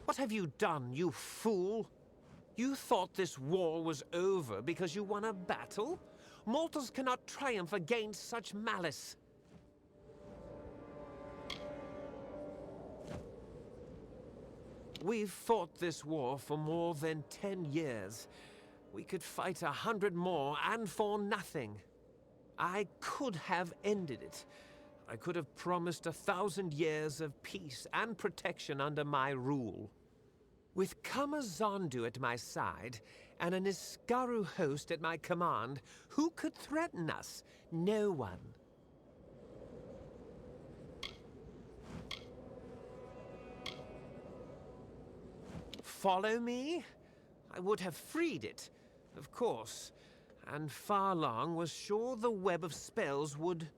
What have you done, you fool? You thought this war was over because you won a battle? Mortals cannot triumph against such malice. We've fought this war for more than 10 years. We could fight 100 more, and for nothing. I could have ended it. I could have promised 1,000 years of peace and protection under my rule. With Kamazandu at my side, and an Iskaru host at my command, who could threaten us? No one. Follow me? I would have freed it, of course, and Farlong was sure the web of spells would...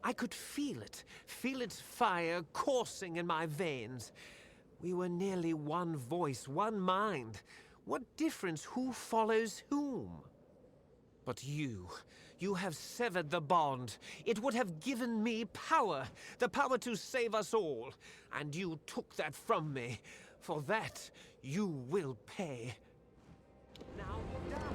I could feel its fire coursing in my veins. We were nearly one voice, one mind. What difference who follows whom? But you have severed the bond. It would have given me power, the power to save us all. And you took that from me. For that, you will pay. Now down!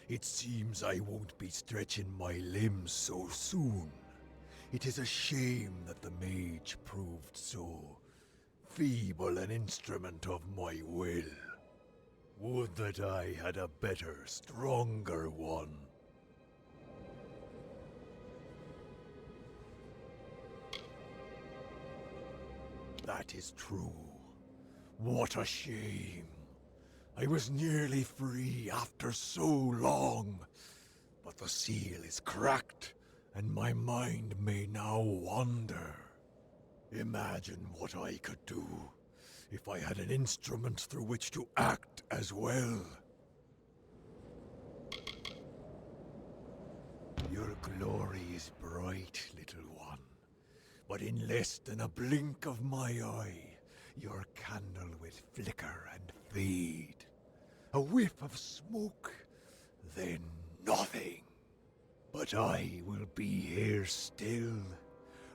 It seems I won't be stretching my limbs so soon. It is a shame that the mage proved so feeble an instrument of my will. Would that I had a better, stronger one. That is true. What a shame. I was nearly free after so long, but the seal is cracked, and my mind may now wander. Imagine what I could do if I had an instrument through which to act as well. Your glory is bright, little one, but in less than a blink of my eye, your candle will flicker and fade. A whiff of smoke, then nothing. But I will be here still.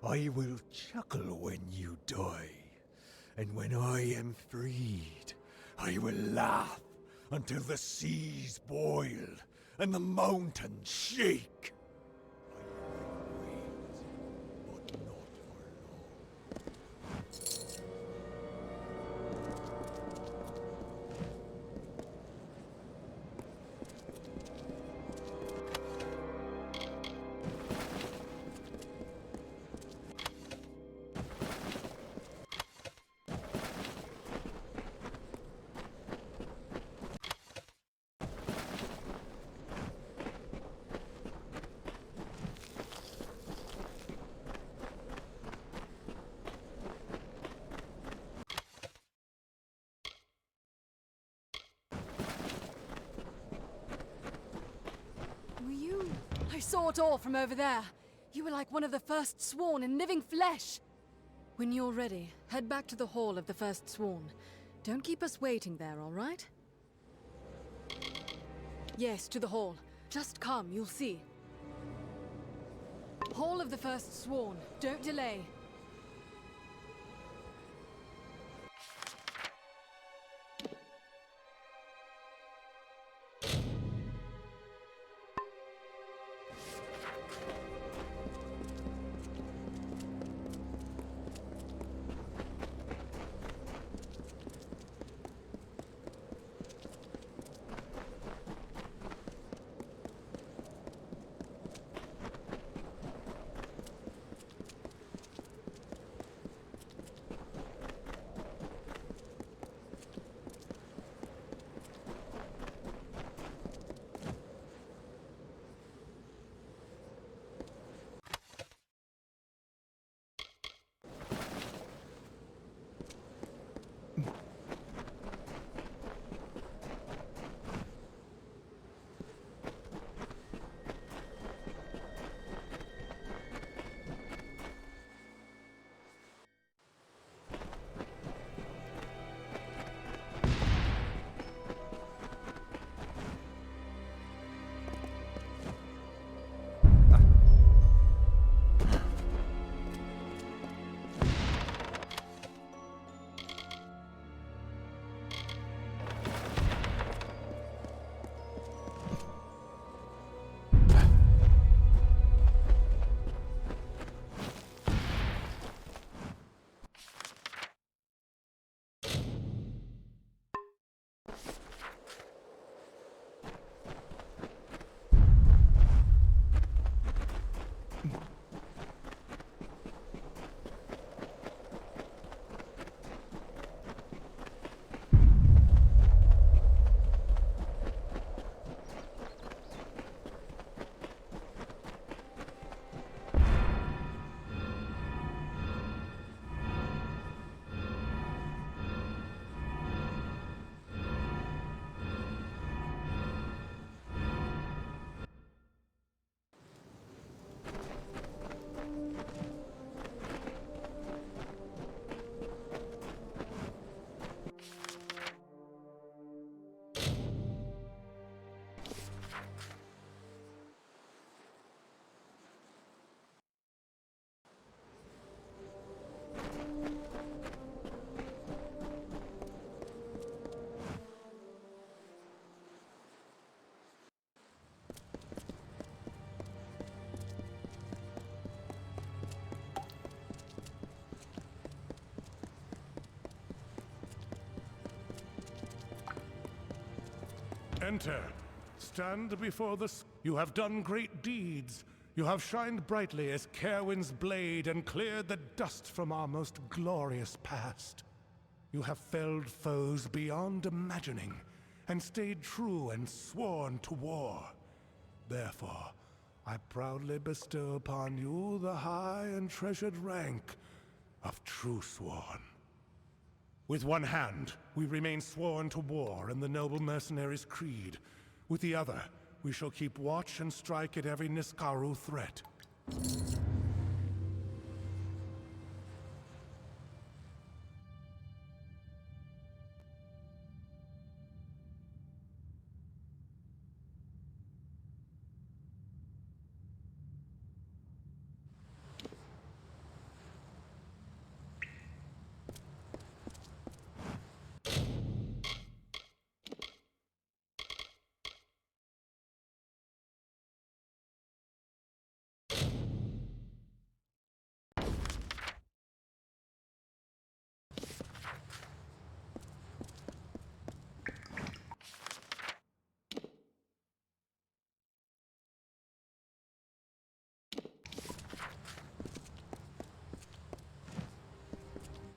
I will chuckle when you die. And when I am freed, I will laugh until the seas boil and the mountains shake. I will wait, but not for long. I saw it all from over there. You were like one of the first sworn in living flesh. When you're ready, head back to the Hall of the First Sworn. Don't keep us waiting there, all right? Yes, to the hall. Just come, you'll see. Hall of the First Sworn. Don't delay. Enter. Stand before the... You have done great deeds. You have shined brightly as Caerwyn's blade and cleared the dust from our most glorious past. You have felled foes beyond imagining, and stayed true and sworn to war. Therefore, I proudly bestow upon you the high and treasured rank of True Sworn. With one hand, we remain sworn to war in the noble mercenary's creed. With the other, we shall keep watch and strike at every Niskaru threat.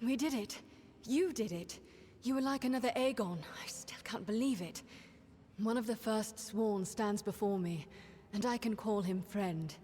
We did it. You did it. You were like another Aegon. I still can't believe it. One of the first sworn stands before me, and I can call him friend.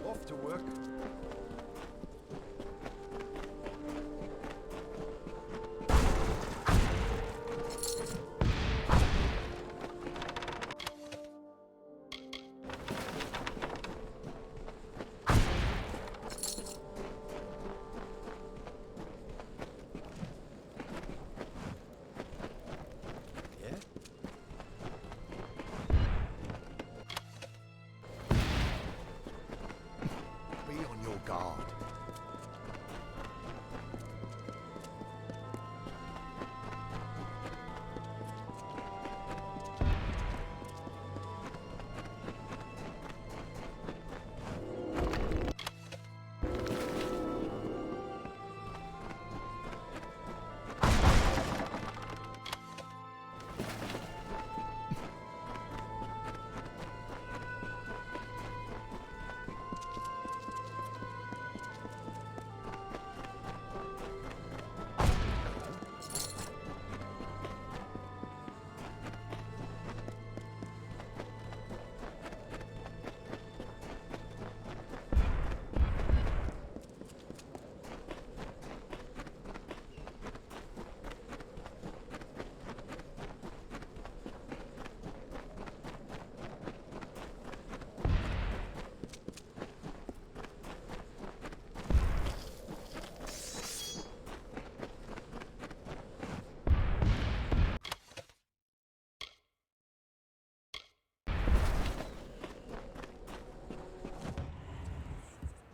Off to work. Be on your guard.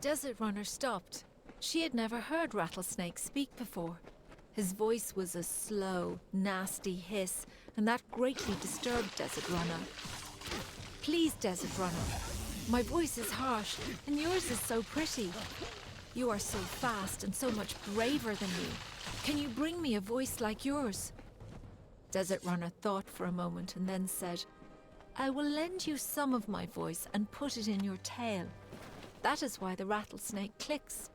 Desert Runner stopped. She had never heard Rattlesnake speak before. His voice was a slow, nasty hiss, and that greatly disturbed Desert Runner. Please, Desert Runner. My voice is harsh, and yours is so pretty. You are so fast and so much braver than me. Can you bring me a voice like yours? Desert Runner thought for a moment and then said, I will lend you some of my voice and put it in your tail. That is why the rattlesnake clicks.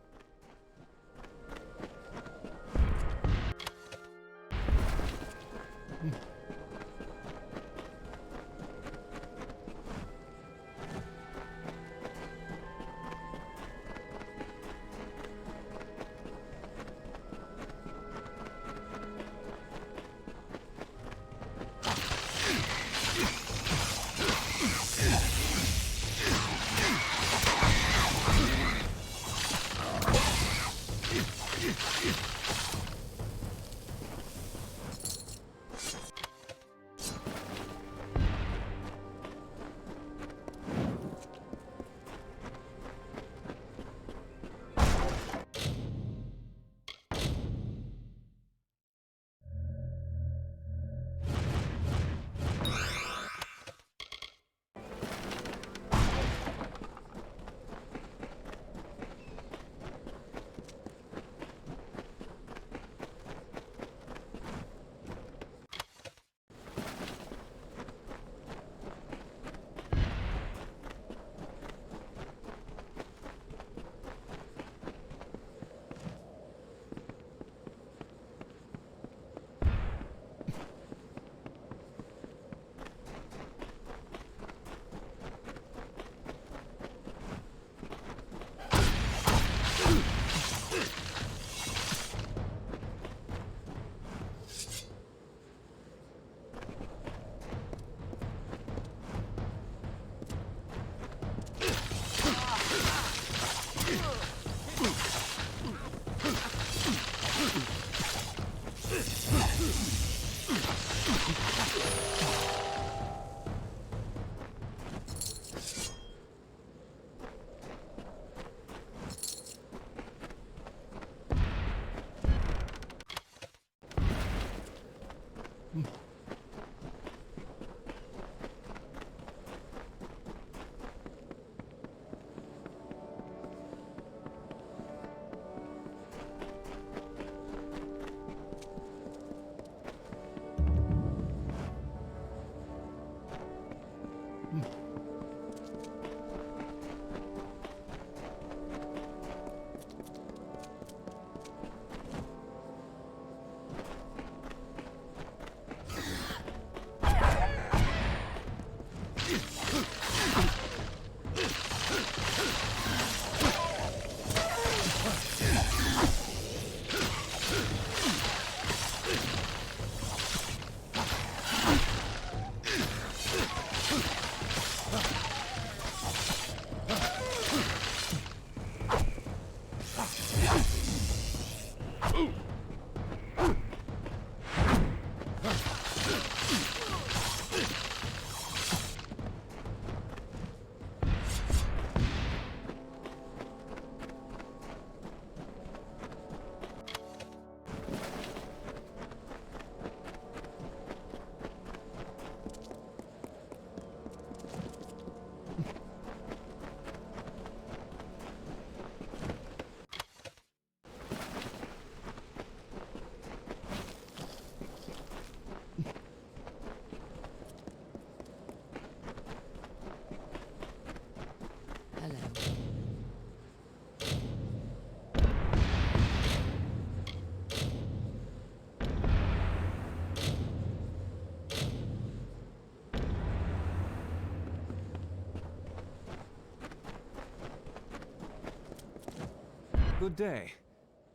Good day.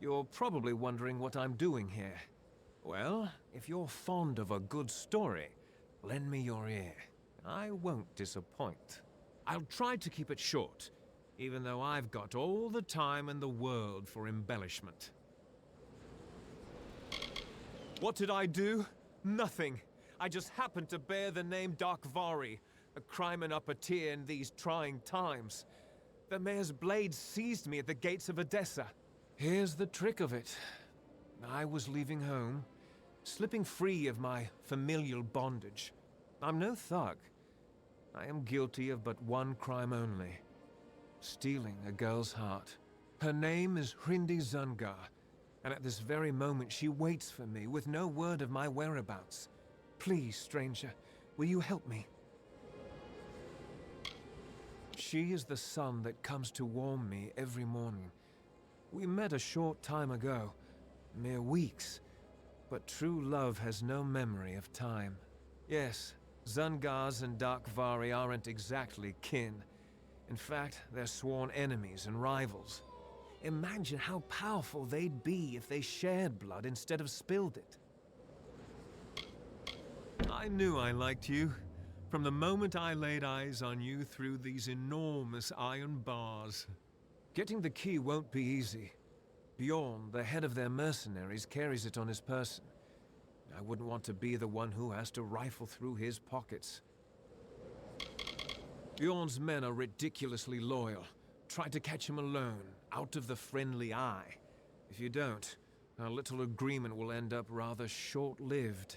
You're probably wondering what I'm doing here. Well, if you're fond of a good story, lend me your ear. I won't disappoint. I'll try to keep it short, even though I've got all the time in the world for embellishment. What did I do? Nothing. I just happened to bear the name Darkvari, a crime and upper-tier in these trying times. The mayor's blade seized me at the gates of Odessa. Here's the trick of it. I was leaving home, slipping free of my familial bondage. I'm no thug. I am guilty of but one crime only. Stealing a girl's heart. Her name is Hrindi Zungar, and at this very moment she waits for me with no word of my whereabouts. Please, stranger, will you help me? She is the sun that comes to warm me every morning. We met a short time ago, mere weeks, but true love has no memory of time. Yes, Zungars and Darkvari aren't exactly kin. In fact, they're sworn enemies and rivals. Imagine how powerful they'd be if they shared blood instead of spilled it. I knew I liked you, from the moment I laid eyes on you through these enormous iron bars. Getting the key won't be easy. Bjorn, the head of their mercenaries, carries it on his person. I wouldn't want to be the one who has to rifle through his pockets. Bjorn's men are ridiculously loyal. Try to catch him alone, out of the friendly eye. If you don't, our little agreement will end up rather short-lived.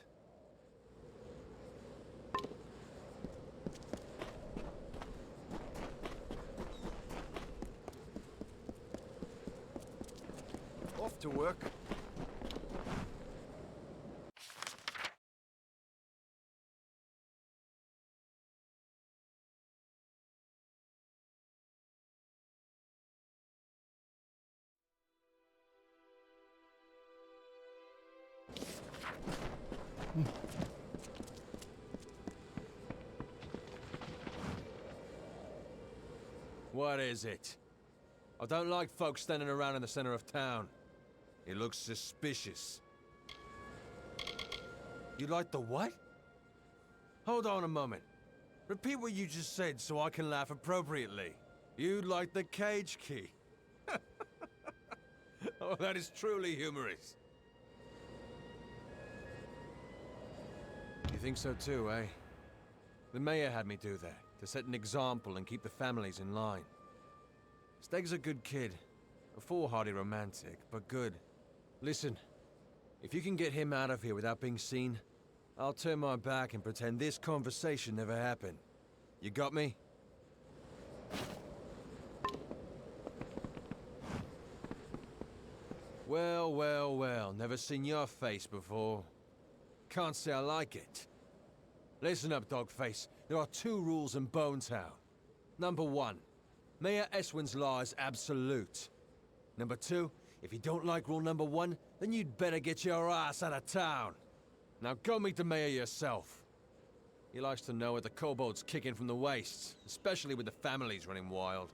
Off to work. What is it? I don't like folks standing around in the center of town. It looks suspicious. You like the what? Hold on a moment. Repeat what you just said so I can laugh appropriately. You like the cage key. Oh, that is truly humorous. You think so too, eh? The mayor had me do that, to set an example and keep the families in line. Steg's a good kid. A foolhardy romantic, but good. Listen, if you can get him out of here without being seen, I'll turn my back and pretend this conversation never happened. You got me? Well, well, well. Never seen your face before. Can't say I like it. Listen up, Dogface. There are two rules in Bonetown. Number one, Mayor Eswin's law is absolute. Number two, if you don't like rule number one, then you'd better get your ass out of town. Now go meet the mayor yourself. He likes to know what the kobolds kicking from the wastes, especially with the families running wild.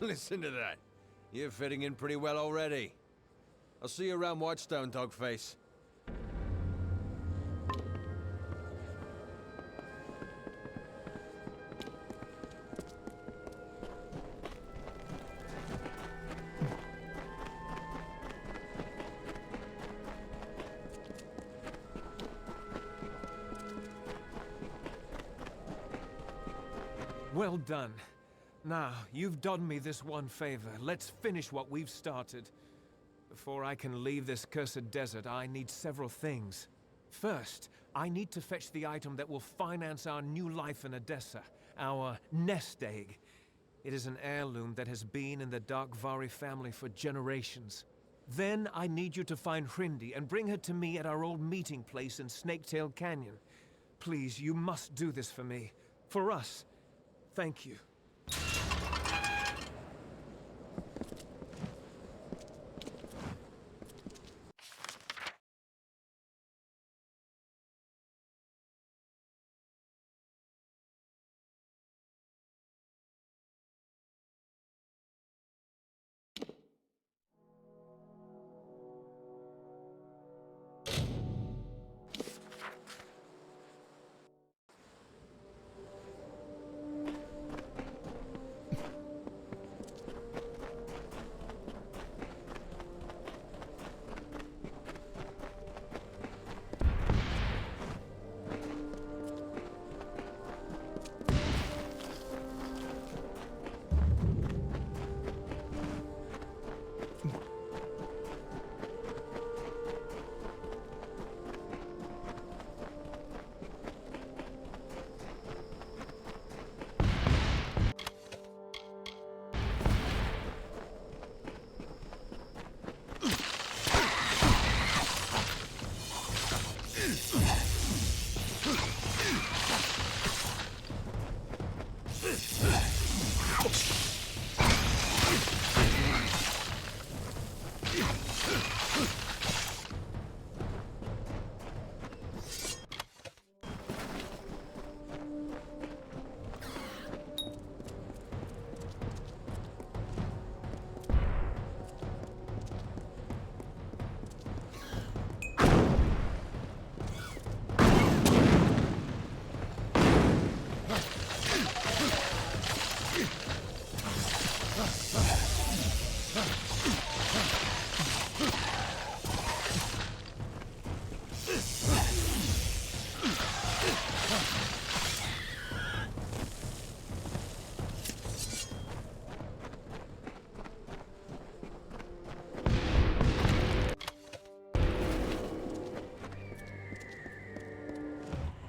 Listen to that. You're fitting in pretty well already. I'll see you around Whitestone, Dogface. Well done. Now, you've done me this one favor. Let's finish what we've started. Before I can leave this cursed desert, I need several things. First, I need to fetch the item that will finance our new life in Odessa, our nest egg. It is an heirloom that has been in the Darkvari family for generations. Then I need you to find Hrindi and bring her to me at our old meeting place in Snaketail Canyon. Please, you must do this for me. For us. Thank you.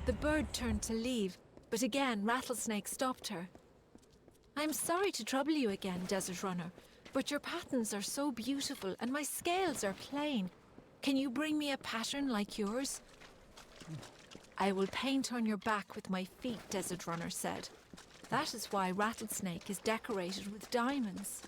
The bird turned to leave, but again Rattlesnake stopped her. I'm sorry to trouble you again, Desert Runner, but your patterns are so beautiful and my scales are plain. Can you bring me a pattern like yours? I will paint on your back with my feet, Desert Runner said. That is why Rattlesnake is decorated with diamonds.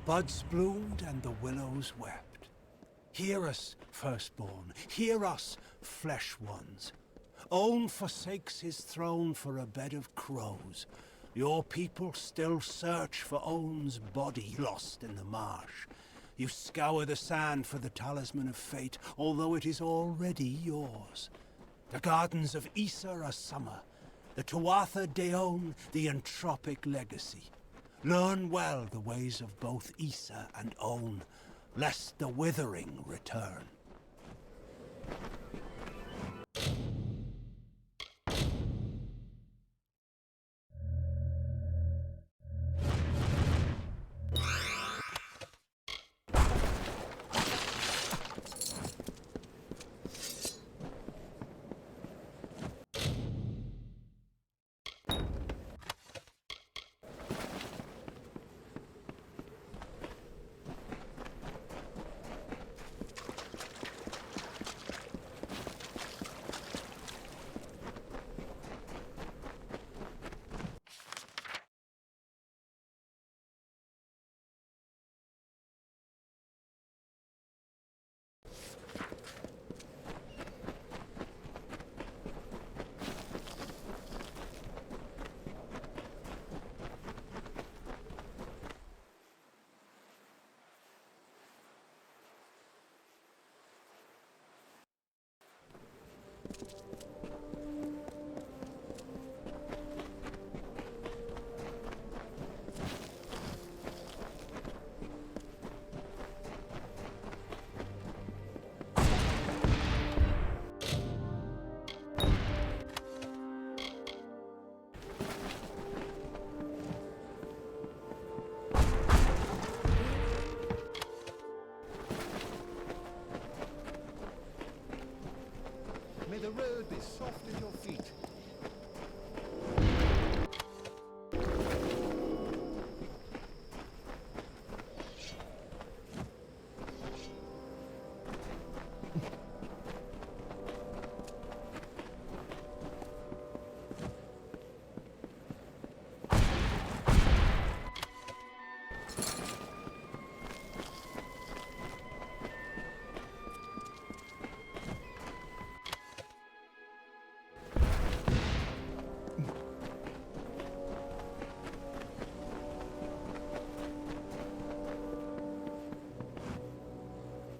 Buds bloomed and the willows wept. Hear us, firstborn, hear us, flesh ones. Own forsakes his throne for a bed of crows. Your people still search for Own's body lost in the marsh. You scour the sand for the talisman of fate, although it is already yours. The gardens of Issa are summer, the Tuatha Deon the entropic legacy. Learn well the ways of both Issa and Own, lest the withering return.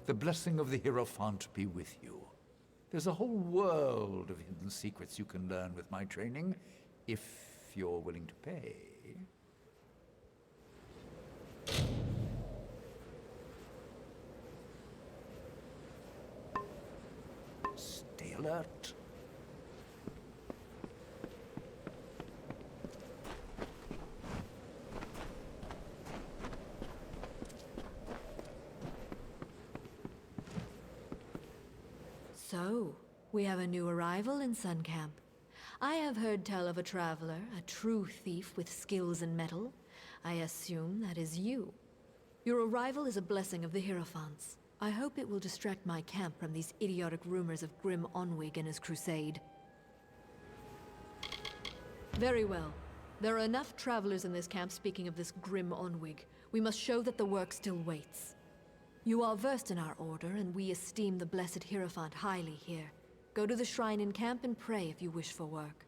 The blessing of the Hierophant be with you. There's a whole world of hidden secrets you can learn with my training, if you're willing to pay. Stay alert. So, we have a new arrival in Sun Camp. I have heard tell of a traveler, a true thief with skills in metal. I assume that is you. Your arrival is a blessing of the Hierophants. I hope it will distract my camp from these idiotic rumors of Grim Onwig and his crusade. Very well. There are enough travelers in this camp speaking of this Grim Onwig. We must show that the work still waits. You are versed in our order, and we esteem the blessed Hierophant highly here. Go to the shrine in camp and pray if you wish for work.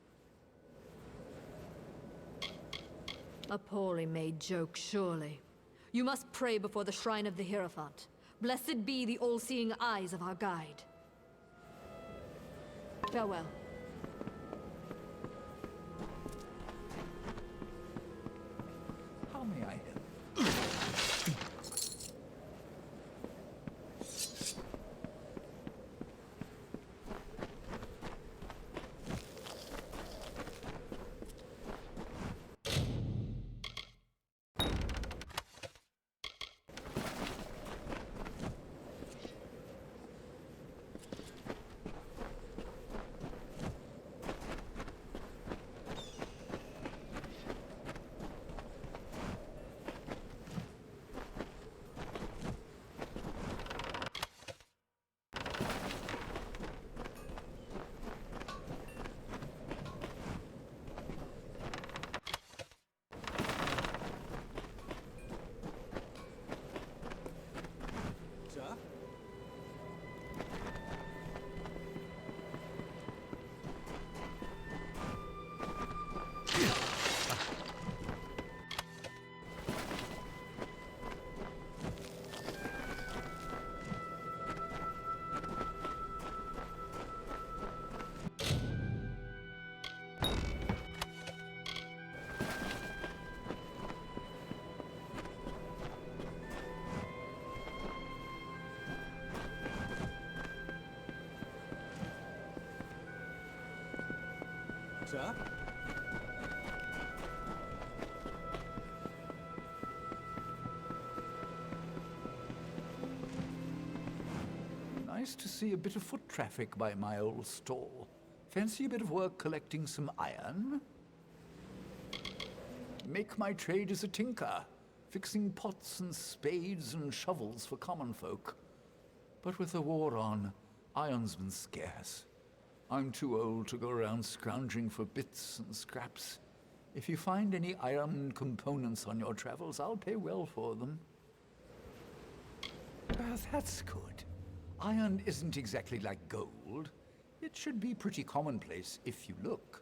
A poorly made joke, surely. You must pray before the shrine of the Hierophant. Blessed be the all-seeing eyes of our guide. Farewell. How may I help? Sir? Nice to see a bit of foot traffic by my old stall. Fancy a bit of work collecting some iron? Make my trade as a tinker, fixing pots and spades and shovels for common folk. But with the war on, iron's been scarce. I'm too old to go around scrounging for bits and scraps. If you find any iron components on your travels, I'll pay well for them. That's good. Iron isn't exactly like gold. It should be pretty commonplace if you look.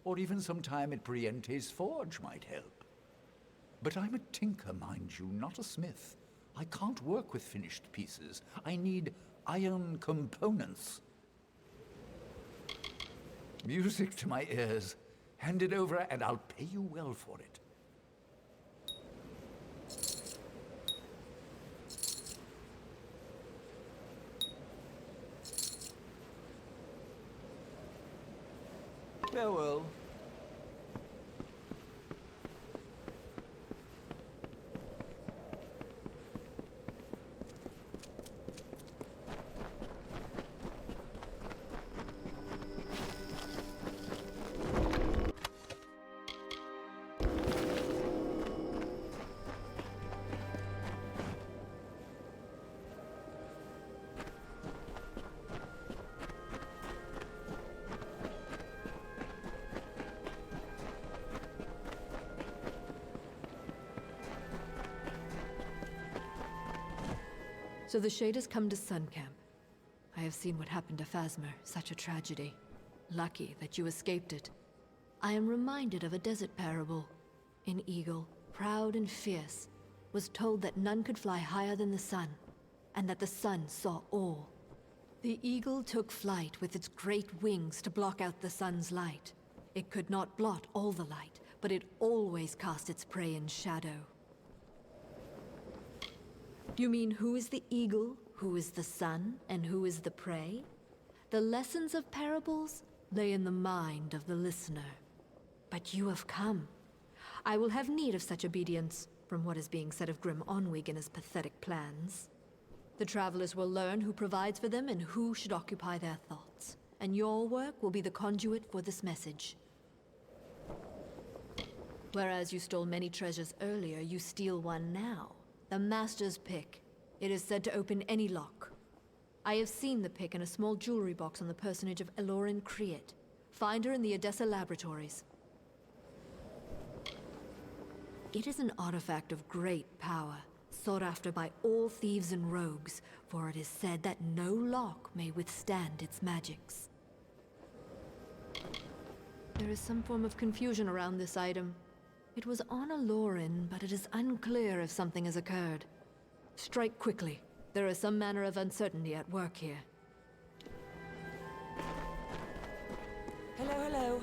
Or even some time at Briente's forge might help. But I'm a tinker, mind you, not a smith. I can't work with finished pieces. I need iron components. Music to my ears. Hand it over and I'll pay you well for it. Farewell. So the Shade has come to Sun Camp. I have seen what happened to Phasmer, such a tragedy. Lucky that you escaped it. I am reminded of a desert parable. An eagle, proud and fierce, was told that none could fly higher than the sun. and that the sun saw all. The eagle took flight with its great wings to block out the sun's light. It could not blot all the light, but it always cast its prey in shadow. You mean who is the eagle, who is the sun, and who is the prey? The lessons of parables lay in the mind of the listener. But you have come. I will have need of such obedience, from what is being said of Grim Onwig and his pathetic plans. The travelers will learn who provides for them and who should occupy their thoughts. And your work will be the conduit for this message. Whereas you stole many treasures earlier, you steal one now. The Master's pick. It is said to open any lock. I have seen the pick in a small jewelry box on the personage of Elorin Kriet. Find her in the Odessa laboratories. It is an artifact of great power, sought after by all thieves and rogues, for it is said that no lock may withstand its magics. There is some form of confusion around this item. It was on Elorin, but it is unclear if something has occurred. Strike quickly. There is some manner of uncertainty at work here. Hello, hello.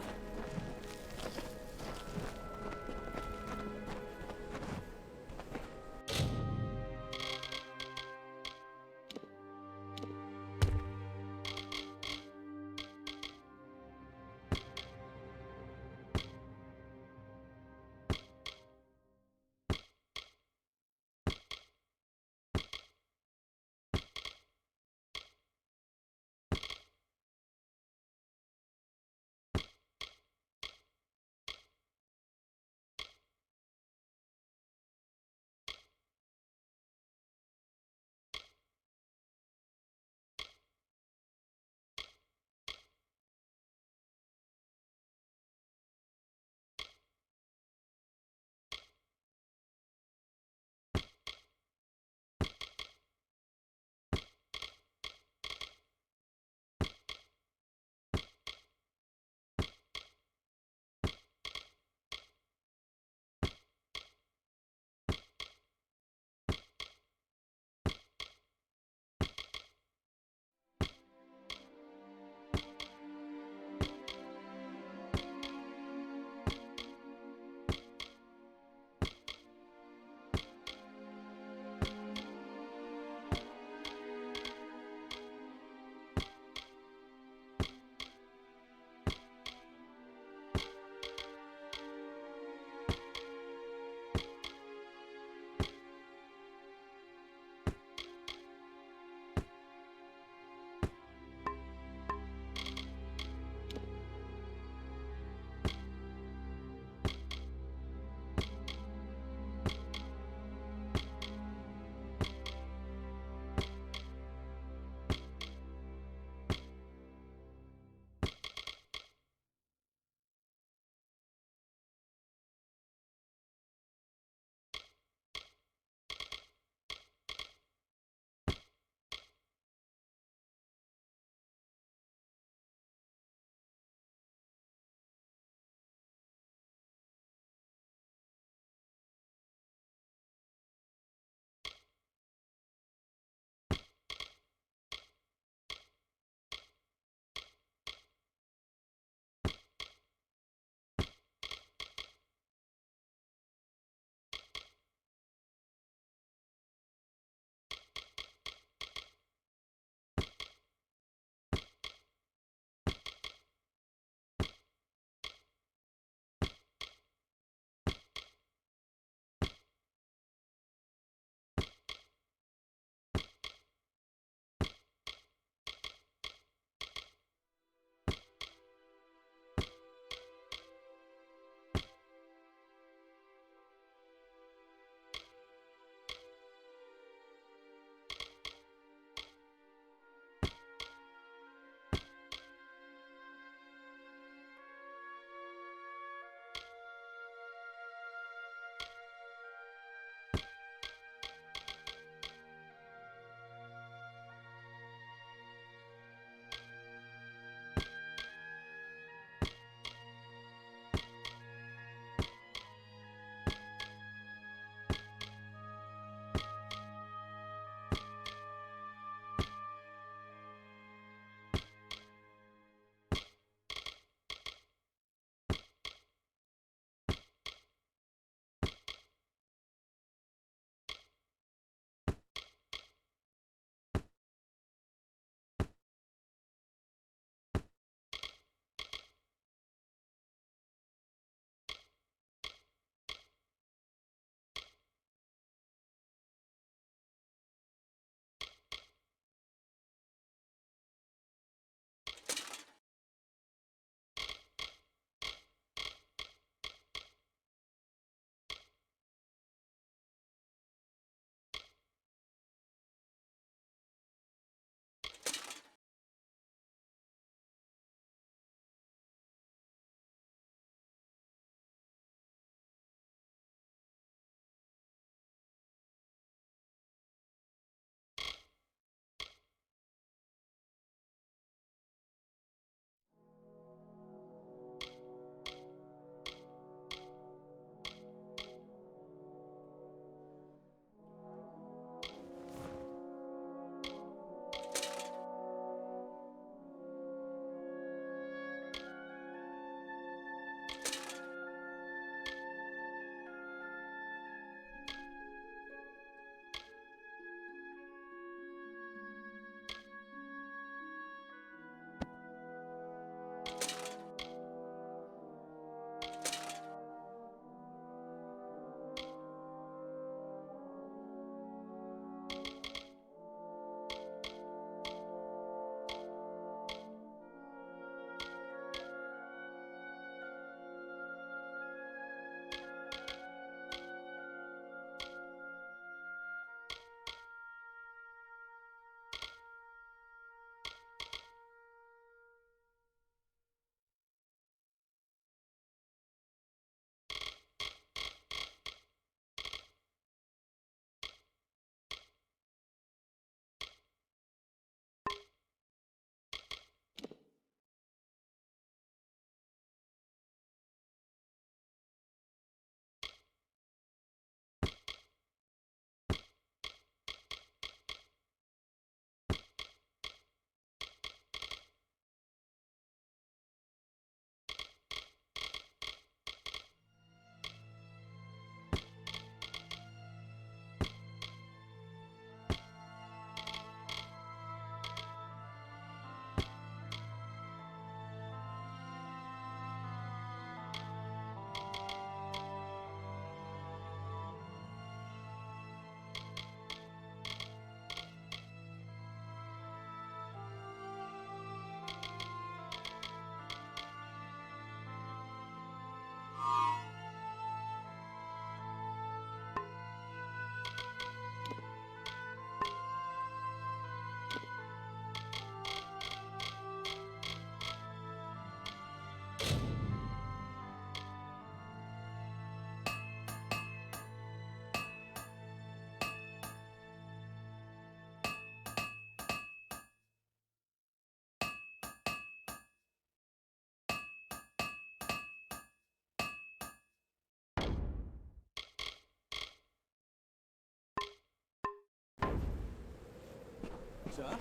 sir.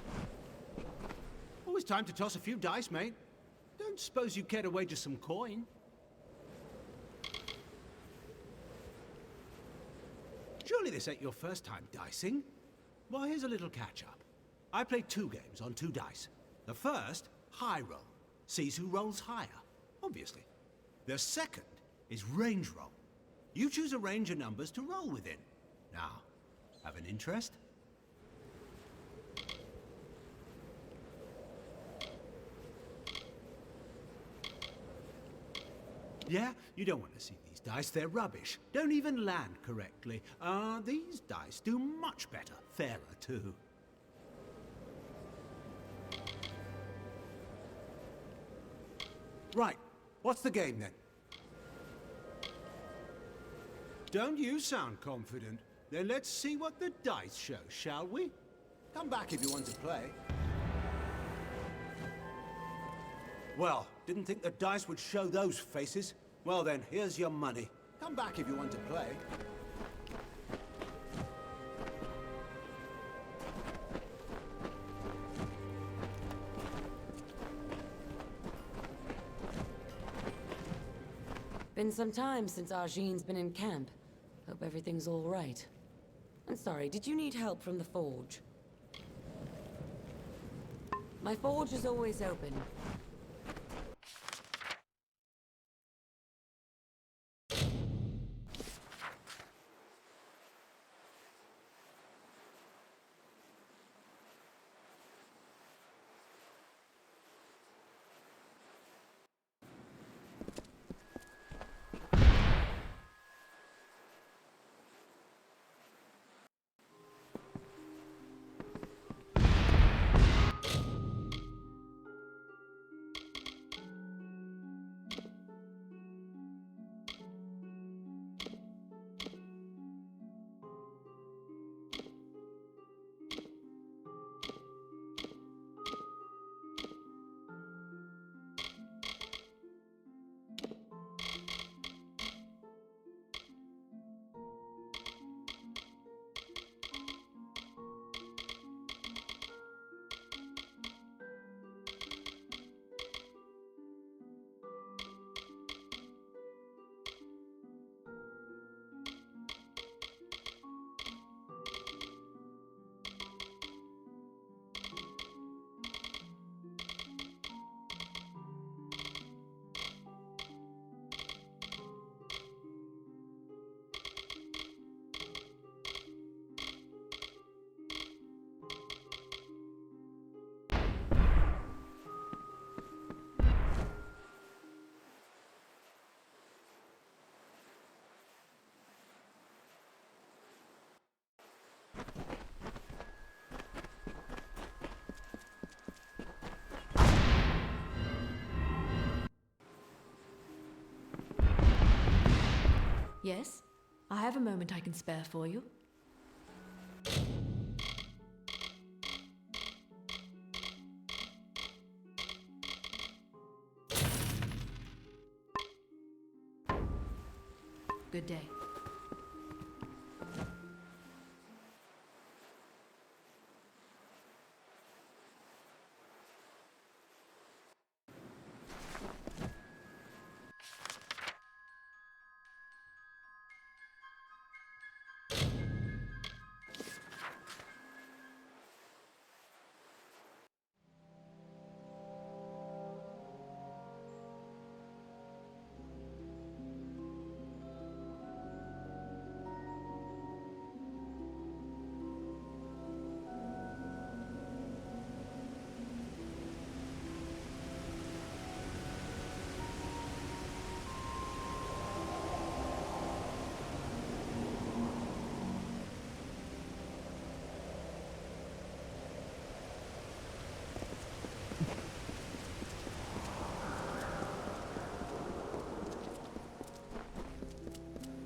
Always time to toss a few dice, mate. Don't suppose you care to wager some coin? Surely this ain't your first time dicing? Well, here's a little catch-up. I play 2 games on 2 dice. The first, high roll. Sees who rolls higher, obviously. The second is range roll. You choose a range of numbers to roll within. Now, have an interest? Yeah, you don't want to see these dice. They're rubbish. Don't even land correctly. These dice do much better. Fairer, too. Right. What's the game, then? Don't you sound confident? Then let's see what the dice show, shall we? Come back if you want to play. Well, didn't think the dice would show those faces. Well then, here's your money. Come back if you want to play. Been some time since Arjene's been in camp. Hope everything's all right. I'm sorry, did you need help from the forge? My forge is always open. Yes? I have a moment I can spare for you. Good day.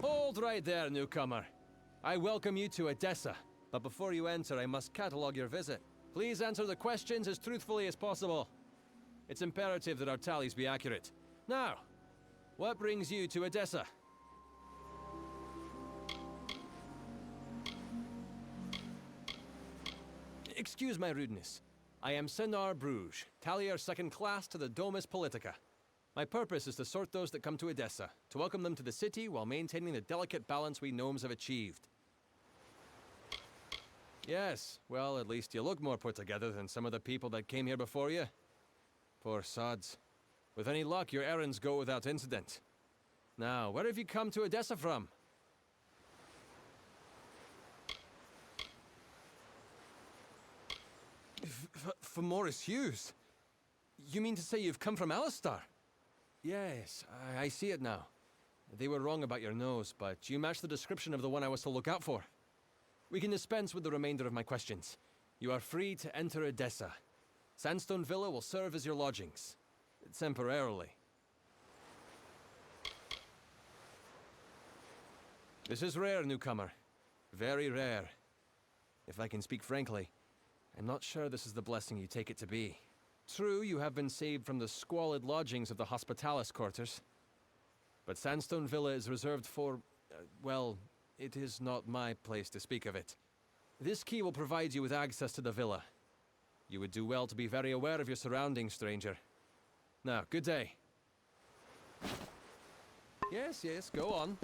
Hold right there, newcomer. I welcome you to Edessa, but before you enter, I must catalogue your visit. Please answer the questions as truthfully as possible. It's imperative that our tallies be accurate. Now, what brings you to Edessa? Excuse my rudeness. I am Senar Bruges, Tallier second class to the Domus Politica. My purpose is to sort those that come to Edessa, to welcome them to the city while maintaining the delicate balance we gnomes have achieved. Yes, well, at least you look more put together than some of the people that came here before you. Poor sods. With any luck, your errands go without incident. Now, where have you come to Edessa from? From Morris Hughes? You mean to say you've come from Alistar? Yes, I see it now. They were wrong about your nose, but you match the description of the one I was to look out for. We can dispense with the remainder of my questions. You are free to enter Edessa. Sandstone Villa will serve as your lodgings. Temporarily. This is rare, newcomer. Very rare. If I can speak frankly, I'm not sure this is the blessing you take it to be. True, you have been saved from the squalid lodgings of the Hospitalis quarters. But Sandstone Villa is reserved for, well, it is not my place to speak of it. This key will provide you with access to the villa. You would do well to be very aware of your surroundings, stranger. Now, good day. Yes, go on.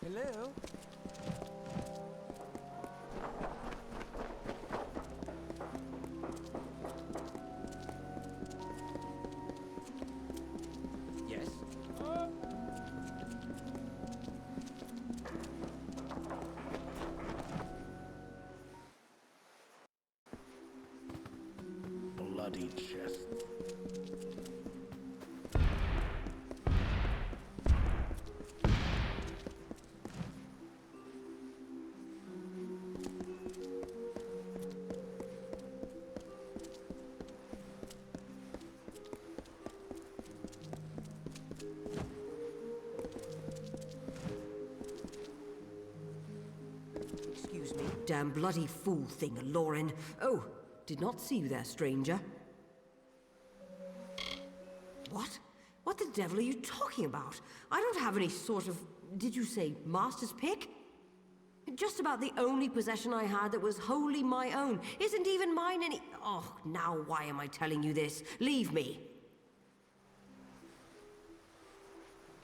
Hello? Yes? Bloody chest. Excuse me, damn bloody fool thing, Lauren. Oh, did not see you there, stranger. What? What the devil are you talking about? I don't have any sort of, did you say master's pick? Just about the only possession I had that was wholly my own. Isn't even mine any... Oh, now why am I telling you this? Leave me.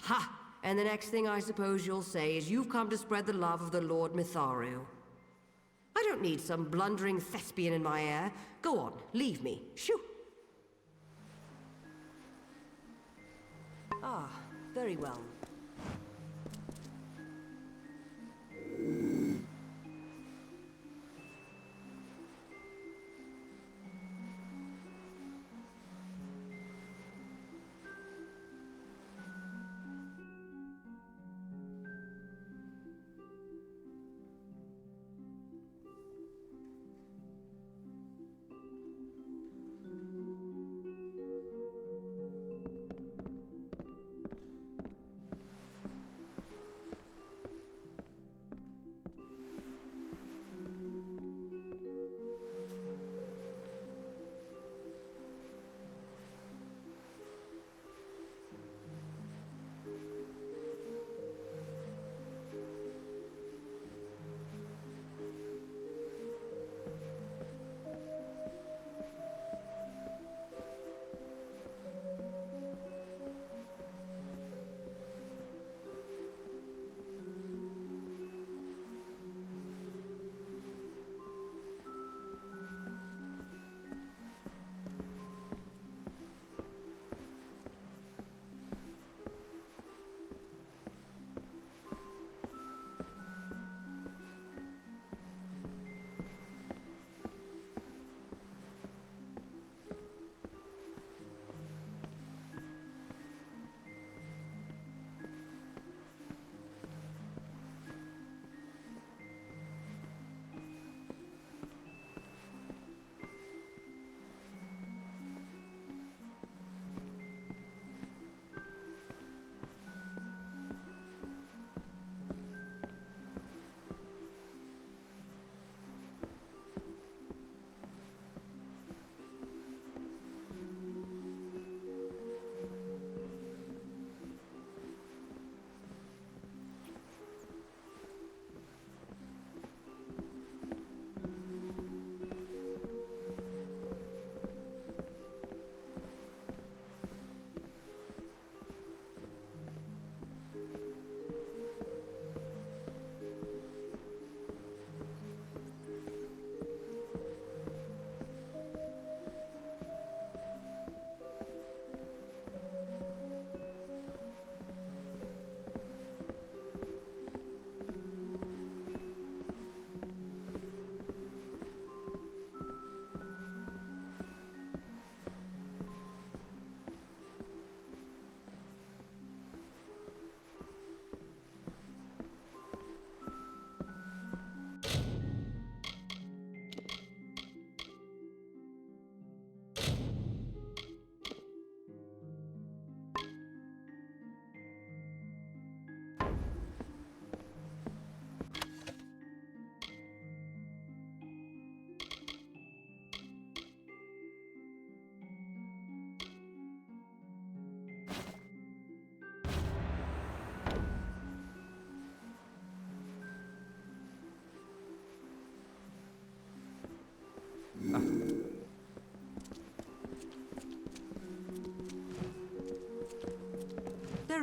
Ha! And the next thing I suppose you'll say is you've come to spread the love of the Lord Mitharu. I don't need some blundering thespian in my ear. Go on, leave me. Shoo! Ah, very well.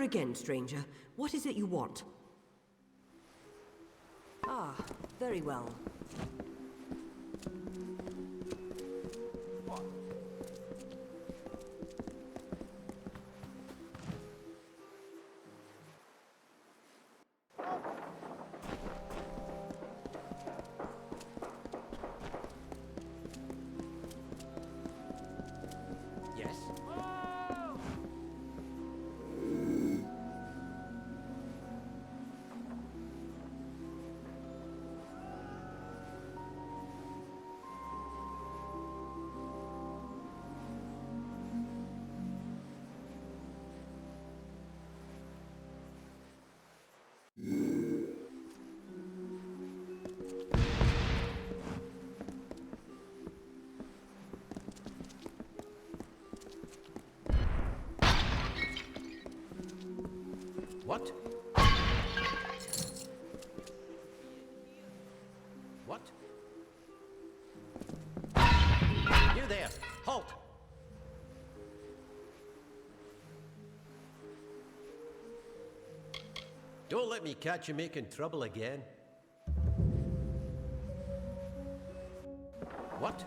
Here again, stranger. What is it you want? Ah, very well. Yes? What? What? You there! Halt! Don't let me catch you making trouble again. What?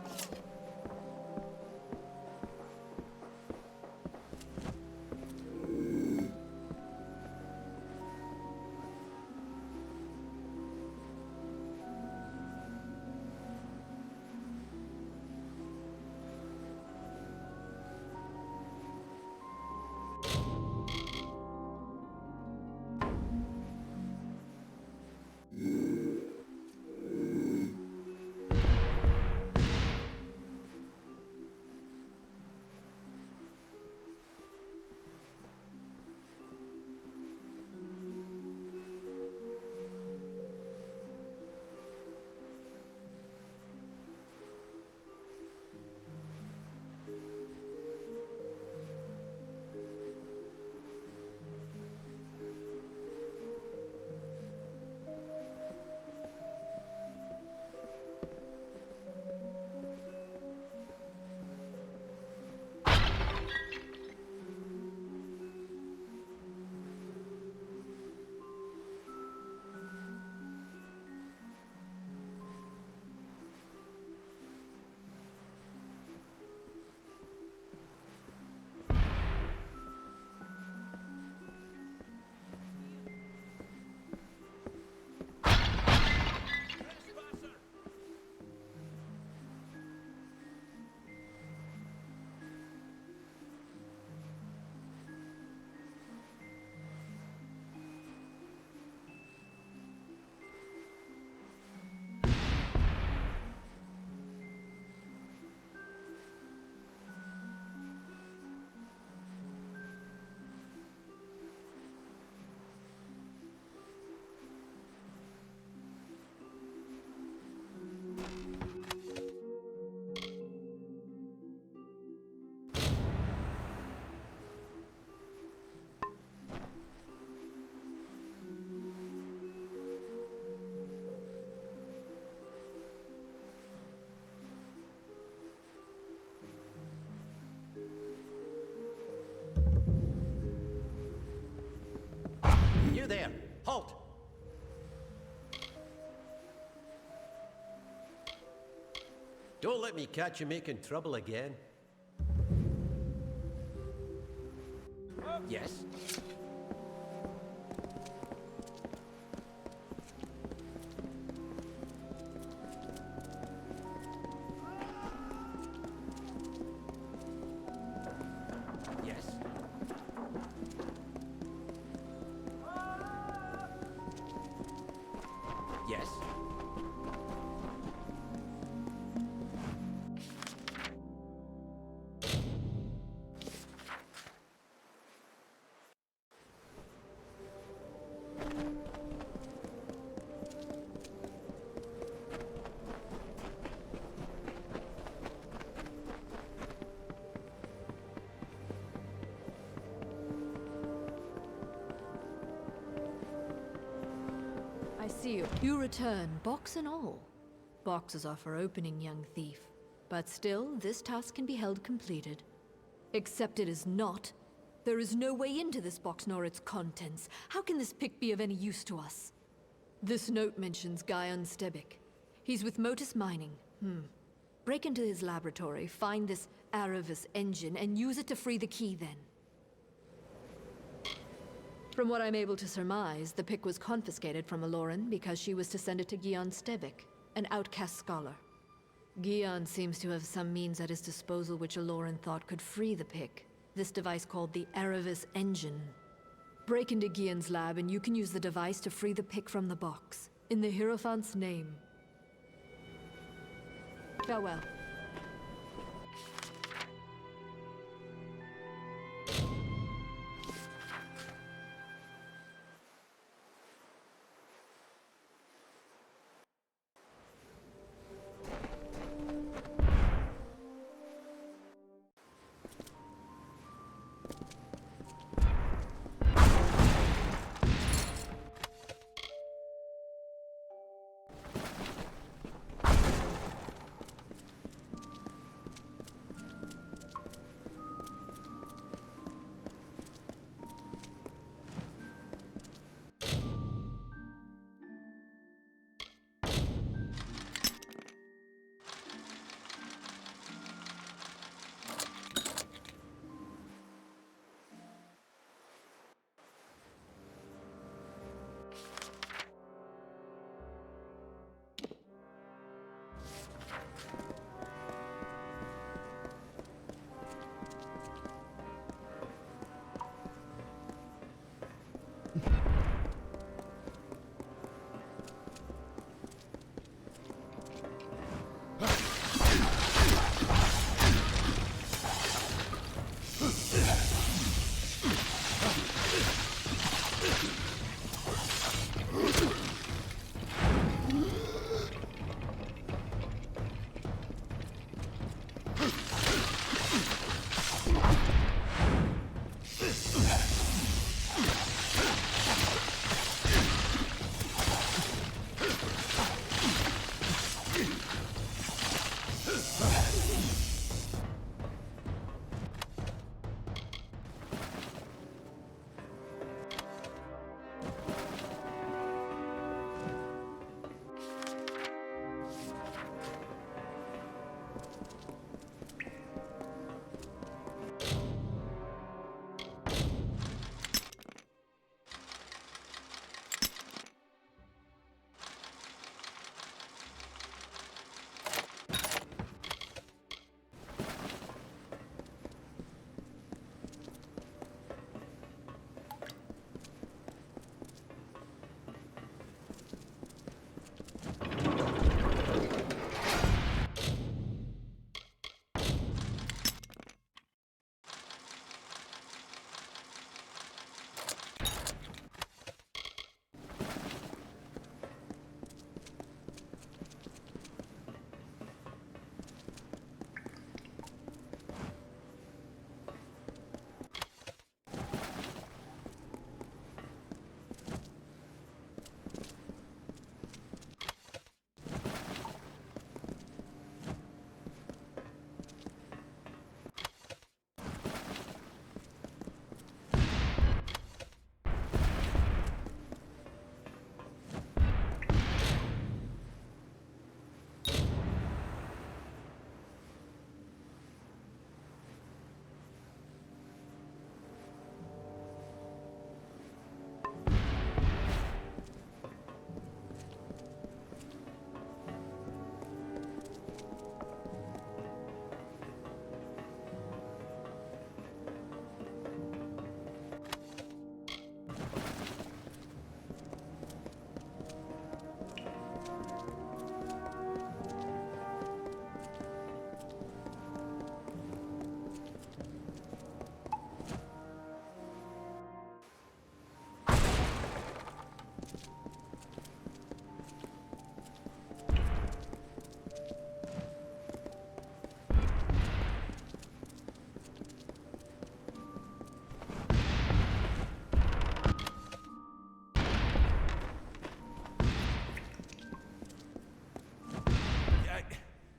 You there! Halt! Don't let me catch you making trouble again. Yes? Yes? Yes? I see you. You return, box and all. Boxes are for opening, young thief. But still, this task can be held completed. Except it is not. There is no way into this box nor its contents. How can this pick be of any use to us? This note mentions Guyon Stebik. He's with Motus Mining. Break into his laboratory, find this Aravis engine, and use it to free the key then. From what I'm able to surmise, the pick was confiscated from Aloran because she was to send it to Guyon Stebik, an outcast scholar. Guyon seems to have some means at his disposal which Aloran thought could free the pick. This device called the Aravis engine. Break into Guyon's lab and you can use the device to free the pick from the box. In the Hierophant's name. Farewell.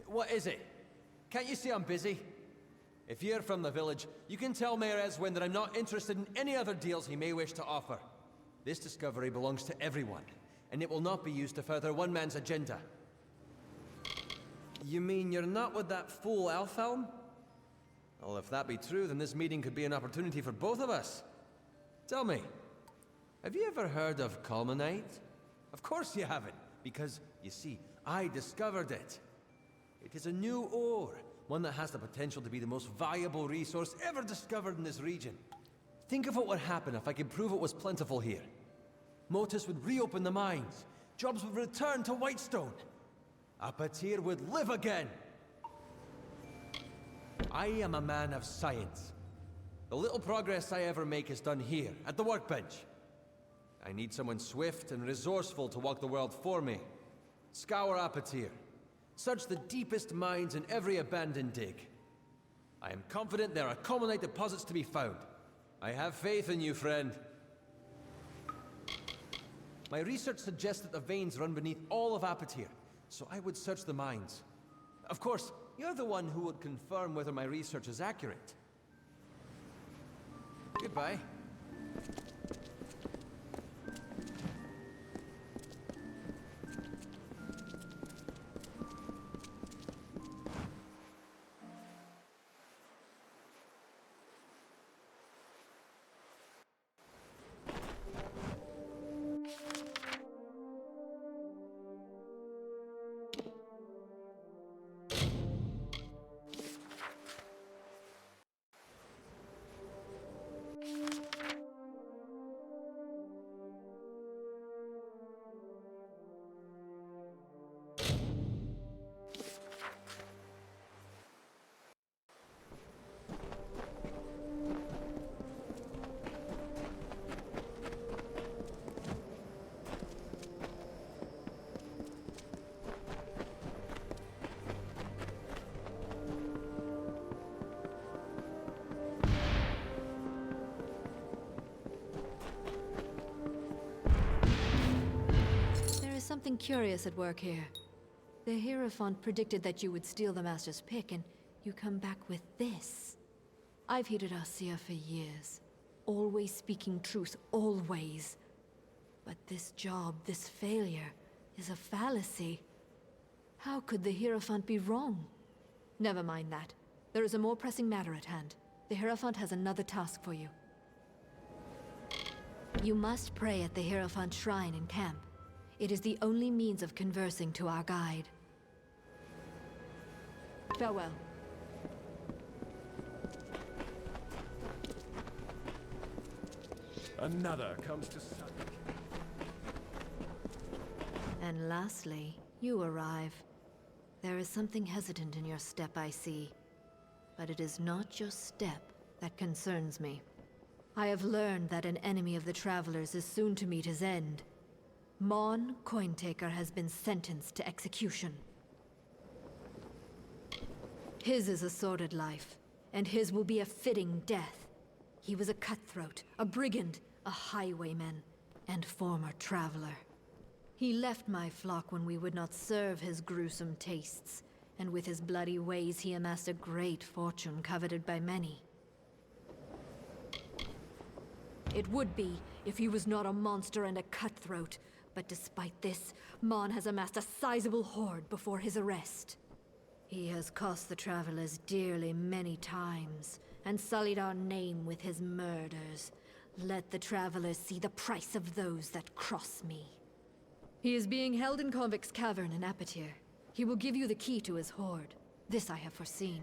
What is it? Can't you see I'm busy? If you're from the village, you can tell Mayor Eswin that I'm not interested in any other deals he may wish to offer. This discovery belongs to everyone, and it will not be used to further one man's agenda. You mean you're not with that fool Elfhelm? Well, if that be true, then this meeting could be an opportunity for both of us. Tell me, have you ever heard of Culminate? Of course you haven't, because, you see, I discovered it. It is a new ore, one that has the potential to be the most valuable resource ever discovered in this region. Think of what would happen if I could prove it was plentiful here. Motus would reopen the mines, jobs would return to Whitestone. Apatir would live again! I am a man of science. The little progress I ever make is done here, at the workbench. I need someone swift and resourceful to walk the world for me. Scour Apatir. Search the deepest mines in every abandoned dig. I am confident there are Culminate deposits to be found. I have faith in you, friend. My research suggests that the veins run beneath all of Apatir, so I would search the mines. Of course, you're the one who would confirm whether my research is accurate. Goodbye. Something curious at work here. The Hierophant predicted that you would steal the Master's pick, and you come back with this. I've hated Arcia for years. Always speaking truth, always. But this job, this failure, is a fallacy. How could the Hierophant be wrong? Never mind that. There is a more pressing matter at hand. The Hierophant has another task for you. You must pray at the Hierophant shrine in camp. It is the only means of conversing to our guide. Farewell. Another comes to suck. And lastly, you arrive. There is something hesitant in your step, I see. But it is not your step that concerns me. I have learned that an enemy of the Travelers is soon to meet his end. Mon Cointaker has been sentenced to execution. His is a sordid life, and his will be a fitting death. He was a cutthroat, a brigand, a highwayman, and former traveler. He left my flock when we would not serve his gruesome tastes, and with his bloody ways he amassed a great fortune coveted by many. It would be if he was not a monster and a cutthroat. But despite this, Mon has amassed a sizable hoard before his arrest. He has cost the Travelers dearly many times, and sullied our name with his murders. Let the Travelers see the price of those that cross me. He is being held in Convict's Cavern in Apatir. He will give you the key to his hoard. This I have foreseen.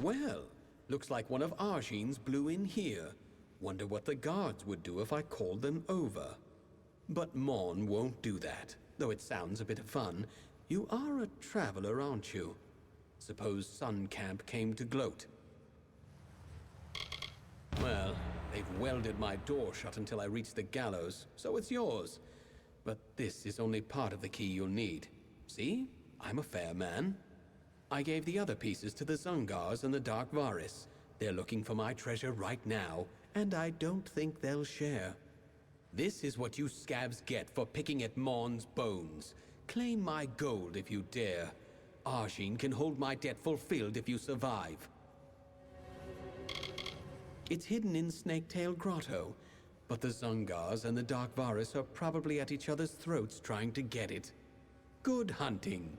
Well, looks like one of Arjean's blew in here. Wonder what the guards would do if I called them over. But Mon won't do that, though it sounds a bit of fun. You are a traveler, aren't you? Suppose Sun Camp came to gloat. Well, they've welded my door shut until I reach the gallows, so it's yours. But this is only part of the key you'll need. See? I'm a fair man. I gave the other pieces to the Zungars and the Dark Varis. They're looking for my treasure right now, and I don't think they'll share. This is what you scabs get for picking at Mon's bones. Claim my gold if you dare. Arjean can hold my debt fulfilled if you survive. It's hidden in Snaketail Grotto, but the Zungars and the Dark Varis are probably at each other's throats trying to get it. Good hunting.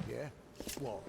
Yeah? What?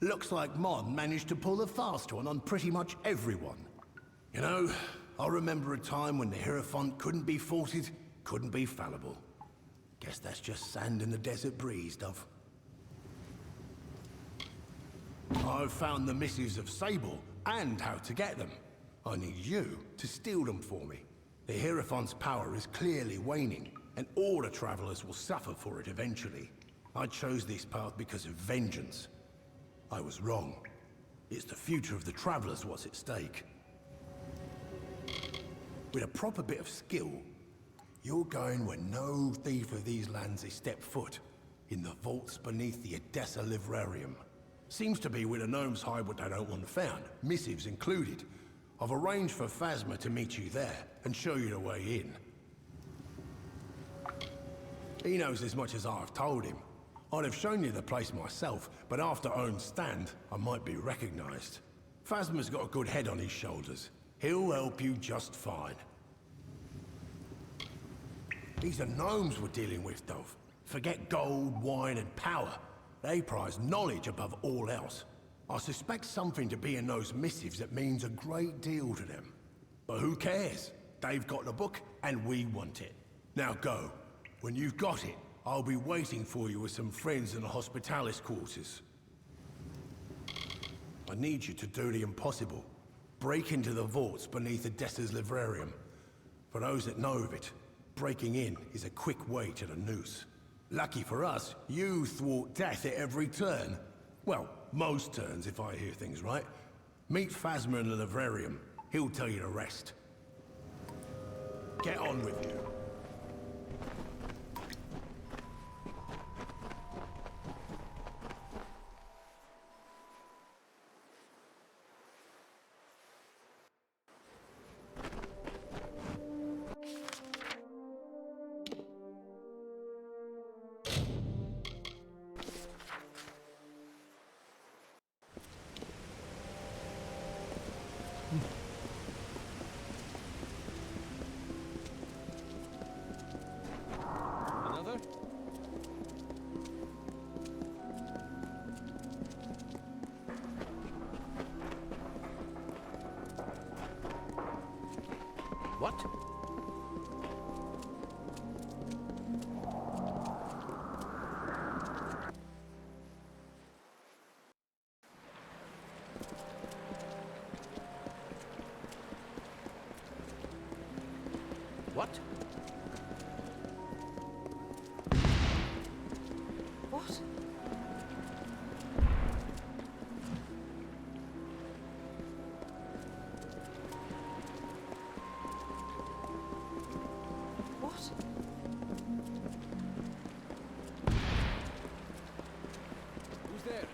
Looks like Mon managed to pull the fast one on pretty much everyone. You know, I remember a time when the Hierophant couldn't be faulted, couldn't be fallible. Guess that's just sand in the desert breeze, Dove. I've found the missives of Sable, and how to get them. I need you to steal them for me. The Hierophant's power is clearly waning, and all the travelers will suffer for it eventually. I chose this path because of vengeance. I was wrong. It's the future of the travelers what's at stake. With a proper bit of skill, you're going where no thief of these lands has stepped foot. In the vaults beneath the Odessa Livrarium. Seems to be where the gnomes hide what they don't want found, missives included. I've arranged for Phasma to meet you there and show you the way in. He knows as much as I've told him. I'd have shown you the place myself, but after own stand, I might be recognized. Phasma's got a good head on his shoulders. He'll help you just fine. These are gnomes we're dealing with, Dove. Forget gold, wine, and power. They prize knowledge above all else. I suspect something to be in those missives that means a great deal to them. But who cares? They've got the book, and we want it. Now go. When you've got it, I'll be waiting for you with some friends in the Hospitalis quarters. I need you to do the impossible. Break into the vaults beneath Odessa's Livrarium. For those that know of it, breaking in is a quick way to the noose. Lucky for us, you thwart death at every turn. Well, most turns, if I hear things right. Meet Phasma in the Livrarium. He'll tell you the rest. Get on with you. Another? What? What? What? What? Who's there?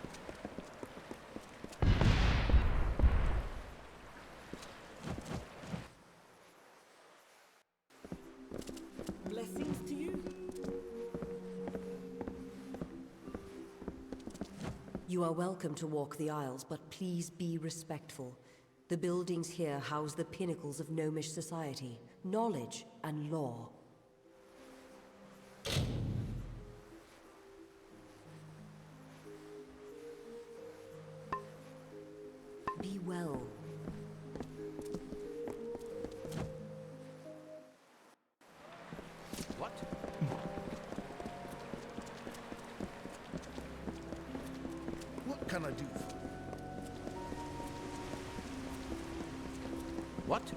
Blessings to you. You are welcome to walk the aisles, but please be respectful. The buildings here house the pinnacles of gnomish society, knowledge and law. Be well. What? What can I do? What?